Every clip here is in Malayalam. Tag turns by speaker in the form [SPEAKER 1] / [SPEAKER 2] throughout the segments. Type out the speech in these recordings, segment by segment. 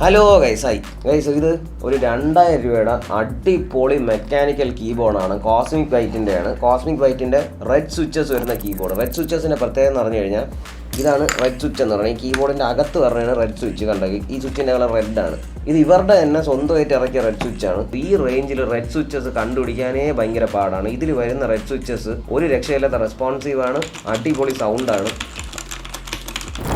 [SPEAKER 1] ഹലോ ഗൈസ് ഇത് ഒരു 2000 രൂപയുടെ അടിപൊളി മെക്കാനിക്കൽ കീബോർഡാണ്. കോസ്മിക് വൈറ്റിൻ്റെയാണ്. കോസ്മിക് വൈറ്റിൻ്റെ റെഡ് സ്വിച്ചസ് വരുന്ന കീബോർഡ്. റെഡ് സ്വിച്ചസിൻ്റെ പ്രത്യേകത എന്ന് പറഞ്ഞു കഴിഞ്ഞാൽ ഇതാണ് റെഡ് സ്വിച്ച് എന്ന് പറഞ്ഞാൽ ഈ കീബോർഡിൻ്റെ അകത്ത് പറഞ്ഞാണ് റെഡ് സ്വിച്ച് കണ്ടത്. ഈ സ്വിച്ചിൻ്റെ കളർ റെഡാണ്. ഇത് ഇവരുടെ തന്നെ സ്വന്തമായിട്ട് ഇറക്കിയ റെഡ് സ്വിച്ചാണ്. ഈ റേഞ്ചിൽ റെഡ് സ്വിച്ചസ് കണ്ടുപിടിക്കാനേ ഭയങ്കര പാടാണ്. ഇതിൽ വരുന്ന റെഡ് സ്വിച്ചസ് ഒരു രക്ഷയില്ലാത്ത റെസ്പോൺസീവാണ്, അടിപൊളി സൗണ്ടാണ്.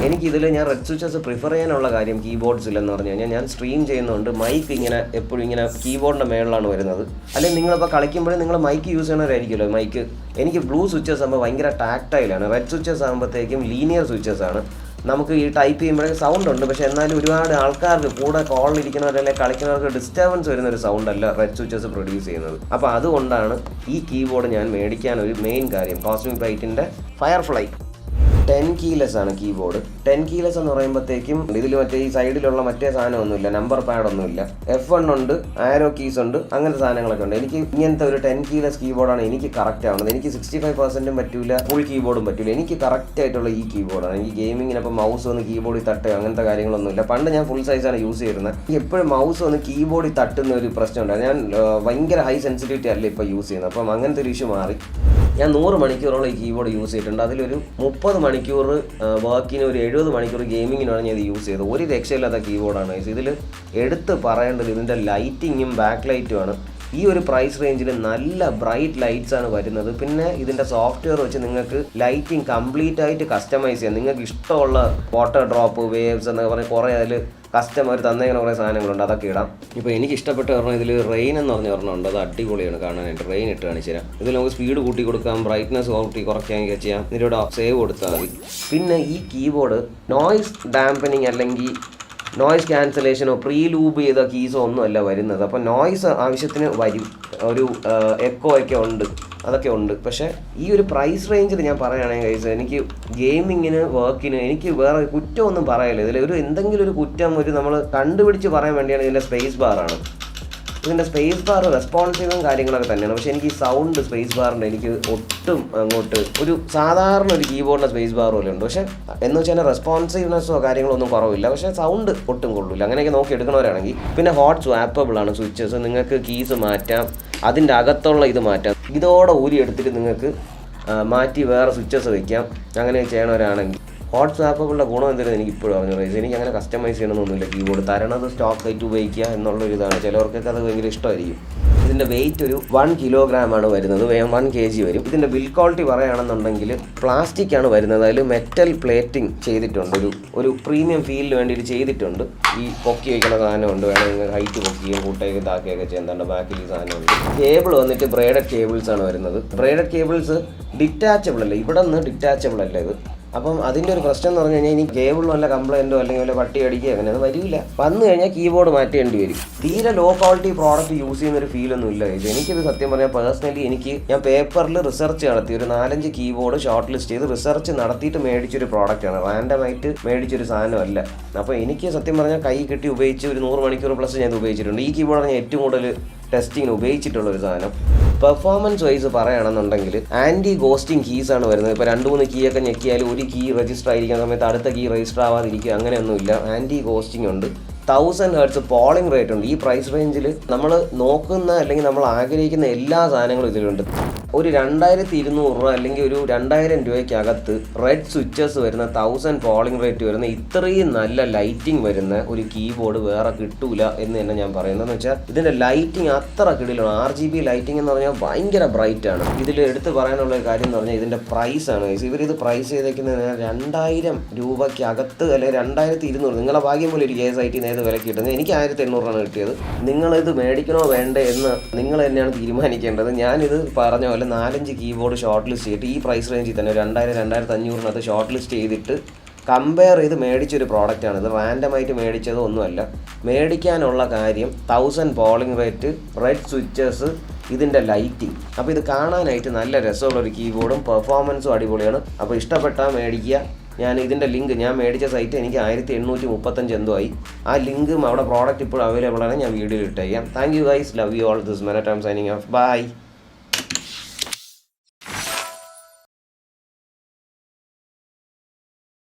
[SPEAKER 1] എനിക്കിതിൽ ഞാൻ റെഡ് സ്വിച്ചസ് പ്രിഫർ ചെയ്യാനുള്ള കാര്യം കീബോർഡ്സിലെന്ന് പറഞ്ഞു കഴിഞ്ഞാൽ ഞാൻ സ്ട്രീം ചെയ്യുന്നതുകൊണ്ട് മൈക്ക് ഇങ്ങനെ എപ്പോഴും ഇങ്ങനെ കീബോർഡിൻ്റെ മേളിലാണ് വരുന്നത്. അല്ലെങ്കിൽ നിങ്ങളിപ്പോൾ കളിക്കുമ്പോഴും നിങ്ങൾ മൈക്ക് യൂസ് ചെയ്യണവരായിരിക്കുമല്ലോ. മൈക്ക് എനിക്ക് ബ്ലൂ സ്വിച്ചസ് ആകുമ്പോൾ ഭയങ്കര ടാക്ടൈലാണ്. റെഡ് സ്വിച്ചസ് ആകുമ്പോഴത്തേക്കും ലീനിയർ സ്വിച്ചസ് ആണ്. നമുക്ക് ഈ ടൈപ്പ് ചെയ്യുമ്പോഴേ സൗണ്ട് ഉണ്ട്, പക്ഷേ എന്നാലും ഒരുപാട് ആൾക്കാർക്ക് കൂടെ കോളിലിരിക്കുന്നവരല്ലേ കളിക്കുന്നവർക്ക് ഡിസ്റ്റർബൻസ് വരുന്ന ഒരു സൗണ്ടല്ല റെഡ് സ്വിച്ചസ് പ്രൊഡ്യൂസ് ചെയ്യുന്നത്. അപ്പോൾ അതുകൊണ്ടാണ് ഈ കീബോർഡ് ഞാൻ മേടിക്കാൻ ഒരു മെയിൻ കാര്യം. കോസ്മിക് വൈറ്റിൻ്റെ ഫയർഫ്ലൈ 10 keyless ആണ് കീബോർഡ്. 10 keyless എന്ന് പറയുമ്പോഴത്തേക്കും ഇതിൽ മറ്റേ ഈ സൈഡിലുള്ള മറ്റേ സാധനമൊന്നുമില്ല, നമ്പർ പാഡൊന്നുമില്ല. F1 ഉണ്ട്, ആരോ കീസ് ഉണ്ട്, അങ്ങനത്തെ സാധനങ്ങളൊക്കെ ഉണ്ട്. എനിക്ക് ഇങ്ങനത്തെ ഒരു 10 keyless കീബോർഡാണ് എനിക്ക് കറക്റ്റ് ആവുന്നത്. എനിക്ക് 65% പറ്റൂല, ഫുൾ കീബോർഡും പറ്റൂല. എനിക്ക് കറക്റ്റ് ആയിട്ടുള്ള ഈ കീബോർഡാണ്. എനിക്ക് ഗെയിമിങ്ങിനപ്പോൾ മൗസ് വന്ന് കീബോർഡിൽ തട്ടുക അങ്ങനത്തെ കാര്യങ്ങളൊന്നുമില്ല. പണ്ട് ഞാൻ ഫുൾ സൈസാണ് യൂസ് ചെയ്യുന്നത്. എനിക്ക് എപ്പോഴും മൗസ് വന്ന് കീബോർഡിൽ തട്ടുന്ന ഒരു പ്രശ്നമുണ്ട്. ഞാൻ ഭയങ്കര ഹൈ സെൻസിറ്റിവിറ്റി അല്ല ഇപ്പോൾ യൂസ് ചെയ്യുന്നത്. അപ്പം അങ്ങനത്തെ ഒരു ഇഷ്യൂ മാറി. ഞാൻ 100 മണിക്കൂറോളം ഈ കീബോർഡ് യൂസ് ചെയ്തിട്ടുണ്ട്. അതിലൊരു 30 മണിക്കൂർ വർക്കിന്, ഒരു 70 മണിക്കൂർ ഗെയിമിങ്ങിനാണ് ഞാൻ ഇത് യൂസ് ചെയ്തത്. ഒരു രക്ഷയില്ലാത്ത കീബോർഡാണ്. ഇതിൽ എടുത്ത് പറയേണ്ടത് ഇതിൻ്റെ ലൈറ്റിങ്ങും ബാക്ക് ലൈറ്റുമാണ്. ഈ ഒരു പ്രൈസ് റേഞ്ചിൽ നല്ല ബ്രൈറ്റ് ലൈറ്റ്സ് ആണ് വരുന്നത്. പിന്നെ ഇതിൻ്റെ സോഫ്റ്റ്വെയർ വെച്ച് നിങ്ങൾക്ക് ലൈറ്റിംഗ് കംപ്ലീറ്റ് ആയിട്ട് കസ്റ്റമൈസ് ചെയ്യാം. നിങ്ങൾക്ക് ഇഷ്ടമുള്ള വാട്ടർ ഡ്രോപ്പ്, വേവ്സ് എന്നൊക്കെ പറഞ്ഞ് കുറേ അതിൽ കസ്റ്റമർ തന്നേക്കുന്ന കുറേ സാധനങ്ങളുണ്ട്, അതൊക്കെ ഇടാം. ഇപ്പോൾ എനിക്ക് ഇഷ്ടപ്പെട്ട പറഞ്ഞാൽ ഇതിൽ റെയിൻ എന്ന് പറഞ്ഞ ഒരെണ്ണമുണ്ട്. അത് അടിപൊളിയാണ് കാണാനായിട്ട്. റെയിൻ ഇട്ട് കാണിച്ചു തരാം. ഇതിൽ നമുക്ക് സ്പീഡ് കൂട്ടി കൊടുക്കാം, ബ്രൈറ്റ്നസ് കൂട്ടി കുറയ്ക്കുകയൊക്കെ ചെയ്യാം. ഇതിലൂടെ സേവ് കൊടുത്താൽ മതി. പിന്നെ ഈ കീബോർഡ് നോയ്സ് ഡാമ്പനിങ് അല്ലെങ്കിൽ നോയ്സ് ക്യാൻസലേഷനോ പ്രീ ലൂബ് ചെയ്ത കീസോ ഒന്നും അല്ല വരുന്നത്. അപ്പോൾ നോയ്സ് ആവശ്യത്തിന് വരും, ഒരു എക്കോ ഒക്കെ ഉണ്ട്, അതൊക്കെ ഉണ്ട്. പക്ഷേ ഈ ഒരു പ്രൈസ് റേഞ്ചിൽ ഞാൻ പറയുകയാണെങ്കിൽ ഗൈസ്, എനിക്ക് ഗെയിമിങ്ങിന്, വർക്കിന് എനിക്ക് വേറെ കുറ്റമൊന്നും പറയല്ല. ഇതിൽ ഒരു എന്തെങ്കിലും ഒരു കുറ്റം നമ്മൾ കണ്ടുപിടിച്ച് പറയാൻ വേണ്ടിയാണ് ഇതിൻ്റെ സ്പേസ് ബാറാണ്. ഇതിൻ്റെ സ്പേസ് ബാർ റെസ്പോൺസീവും കാര്യങ്ങളൊക്കെ തന്നെയാണ്. പക്ഷേ എനിക്ക് ഈ സൗണ്ട് സ്പേസ് ബാറിൻ്റെ എനിക്ക് ഒട്ടും അങ്ങോട്ട് ഒരു സാധാരണ ഒരു കീബോർഡിൻ്റെ സ്പേസ് ബാർ പോലെ ഉണ്ട്. പക്ഷേ എന്ന് വെച്ചാൽ റെസ്പോൺസീവ്നെസ്സോ കാര്യങ്ങളൊന്നും കുറവില്ല. പക്ഷേ സൗണ്ട് ഒട്ടും കൊള്ളില്ല. അങ്ങനെയൊക്കെ നോക്കി എടുക്കണവരാണെങ്കിൽ. പിന്നെ ഹോട്ട് സ്വാപ്പബിൾ ആണ് സ്വിച്ചസ്. നിങ്ങൾക്ക് കീസ് മാറ്റാം, അതിൻ്റെ അകത്തുള്ള ഇത് മാറ്റാം. ഇതോടെ ഊരി എടുത്തിട്ട് നിങ്ങൾക്ക് മാറ്റി വേറെ സ്വിച്ചസ് വയ്ക്കാം. അങ്ങനെ ചെയ്യണവരാണെങ്കിൽ. ഹോട്ട് സ്വാപ്പബിളുടെ ഗുണം എന്തെങ്കിലും എനിക്ക് ഇപ്പോഴും പറഞ്ഞു. എനിക്ക് അങ്ങനെ കസ്റ്റമൈസ് ചെയ്യണമെന്നൊന്നുമില്ല. കീബോർഡ് തരണത് സ്റ്റോക്ക് ആയിട്ട് ഉപയോഗിക്കുക എന്നുള്ളൊരു ഇതാണ്. ചിലവർക്കൊക്കെ അത് ഭയങ്കര ഇഷ്ടമായിരിക്കും. ഇതിൻ്റെ വെയിറ്റ് ഒരു 1 kilogram ആണ് വരുന്നത്. 1 kg വരും. ഇതിൻ്റെ ബിൽഡ് ക്വാളിറ്റി പറയുകയാണെന്നുണ്ടെങ്കിൽ പ്ലാസ്റ്റിക് ആണ് വരുന്നത്. അതിൽ മെറ്റൽ പ്ലേറ്റിംഗ് ചെയ്തിട്ടുണ്ട്. ഒരു പ്രീമിയം ഫീലിന് വേണ്ടിയിട്ട് ചെയ്തിട്ടുണ്ട്. ഈ പൊക്കി വയ്ക്കുന്ന സാധനമുണ്ട്. വേണമെങ്കിൽ ഹൈറ്റ് പൊക്കിയും കൂട്ടുകയും താക്കുകയൊക്കെ ചെയ്യുന്നുണ്ട്. ബാക്കിൽ ഈ സാധനമുണ്ട്. കേബിൾ വന്നിട്ട് ബ്രേഡഡ് കേബിൾസ് ആണ് വരുന്നത്. ബ്രേഡഡ് കേബിൾസ് ഡിറ്റാച്ചബിൾ അല്ല, ഇവിടെ നിന്ന് ഡിറ്റാച്ചബിൾ അല്ല ഇത്. അപ്പം അതിൻ്റെ ഒരു പ്രശ്നം എന്ന് പറഞ്ഞു കഴിഞ്ഞാൽ ഇനി കേബിളിൽ വല്ല കംപ്ലൈൻറ്റോ അല്ലെങ്കിൽ വല്ല പട്ടി അടിക്കുകയോ അങ്ങനെ അത് വരില്ല. വന്നു കഴിഞ്ഞാൽ കീബോർഡ് മാറ്റേണ്ടി വരും. തീരെ ലോ ക്വാളിറ്റി പ്രോഡക്റ്റ് യൂസ് ചെയ്യുന്നൊരു ഫീലൊന്നും ഇല്ല. എനിക്കിത് സത്യം പറഞ്ഞാൽ പേഴ്സണലി ഞാൻ പേപ്പറിൽ റിസർച്ച് നടത്തി ഒരു 4-5 കീബോർഡ് ഷോർട്ട് ലിസ്റ്റ് ചെയ്ത് റിസർച്ച് നടത്തിയിട്ട് മേടിച്ചൊരു പ്രോഡക്റ്റാണ്. റാൻഡമായിട്ട് മേടിച്ചൊരു സാധനമല്ല. അപ്പോൾ എനിക്ക് സത്യം പറഞ്ഞാൽ കൈ കെട്ടി ഉപയോഗിച്ച് ഒരു 100 മണിക്കൂർ പ്ലസ് ഞാൻ ഉപയോഗിച്ചിട്ടുണ്ട്. ഈ കീബോർഡാണ് ഞാൻ ഏറ്റവും കൂടുതൽ ടെസ്റ്റിങ്ങിന് ഉപയോഗിച്ചിട്ടുള്ളൊരു സാധനം. പെർഫോമൻസ് വൈസ് പറയുകയാണെന്നുണ്ടെങ്കിൽ ആൻറ്റി ഗോസ്റ്റിംഗ് കീസ് ആണ് വരുന്നത്. ഇപ്പോൾ 2-3 കീ ഒക്കെ ഞെക്കിയാൽ ഒരു കീ രജിസ്റ്റർ ആയിരിക്കുന്ന സമയത്ത് അടുത്ത കീ രജിസ്റ്റർ ആവാതിരിക്കുക, അങ്ങനെയൊന്നുമില്ല. ആൻറ്റി ഗോസ്റ്റിംഗ് ഉണ്ട്. 1000 Hz പോളിംഗ് റേറ്റ് ഉണ്ട്. ഈ പ്രൈസ് റേഞ്ചിൽ നമ്മൾ നോക്കുന്ന അല്ലെങ്കിൽ നമ്മൾ ആഗ്രഹിക്കുന്ന എല്ലാ സാധനങ്ങളും ഇതിലുണ്ട്. ഒരു 2200 രൂപ അല്ലെങ്കിൽ ഒരു 2000 രൂപയ്ക്കകത്ത് റെഡ് സ്വിച്ചസ് വരുന്ന 1000 പോളിംഗ് റേറ്റ് വരുന്ന ഇത്രയും നല്ല ലൈറ്റിംഗ് വരുന്ന ഒരു കീബോർഡ് വേറെ കിട്ടൂല എന്ന് തന്നെ ഞാൻ പറയുന്നതെന്ന് വെച്ചാൽ ഇതിൻ്റെ ലൈറ്റിംഗ് അത്ര കിടിലാണ്. RGB ലൈറ്റിംഗ് എന്ന് പറഞ്ഞാൽ ഭയങ്കര ബ്രൈറ്റ് ആണ്. ഇതിൽ എടുത്ത് പറയാനുള്ള ഒരു കാര്യം എന്ന് പറഞ്ഞാൽ ഇതിൻ്റെ പ്രൈസാണ്. ഇവരിത് പ്രൈസ് ചെയ്തേക്കുന്നത് 2000 രൂപയ്ക്കകത്ത് അല്ലെങ്കിൽ 2200. നിങ്ങളെ ഭാഗ്യം പോലെ ഒരു KSIT ഏത് വിലക്ക് കിട്ടുന്നത്. എനിക്ക് 1800 കിട്ടിയത്. നിങ്ങളിത് മേടിക്കണോ വേണ്ടേ എന്ന് നിങ്ങൾ തന്നെയാണ് തീരുമാനിക്കേണ്ടത്. ഞാനിത് പറഞ്ഞ പോലെ 4-5 കീബോർഡ് ഷോർട്ട് ലിസ്റ്റ് ചെയ്തിട്ട് ഈ പ്രൈസ് റേഞ്ചിൽ തന്നെ 2000-2500 ഷോർട്ട് ലിസ്റ്റ് ചെയ്തിട്ട് കമ്പയർ ചെയ്ത് മേടിച്ചൊരു പ്രോഡക്റ്റാണ്. ഇത് റാൻഡമായിട്ട് മേടിച്ചതോ ഒന്നുമല്ല. മേടിക്കാനുള്ള കാര്യം 1000 പോളിംഗ് റേറ്റ്, റെഡ് സ്വിച്ചസ്, ഇതിൻ്റെ ലൈറ്റിംഗ്. അപ്പോൾ ഇത് കാണാനായിട്ട് നല്ല രസമുള്ളൊരു കീബോർഡും പെർഫോമൻസും അടിപൊളിയാണ്. അപ്പോൾ ഇഷ്ടപ്പെട്ടാൽ മേടിക്കുക. ഇതിൻ്റെ ലിങ്ക് ഞാൻ മേടിച്ച സൈറ്റ് എനിക്ക് 1835 എന്തോ ആയി. ആ ലിങ്കും അവിടെ പ്രോഡക്റ്റ് ഇപ്പോൾ അവൈലബിൾ ആണ്. ഞാൻ വീഡിയോയിൽ ഇട്ടേക്കാം. Thank you guys, love you all. This moment I am signing off. By.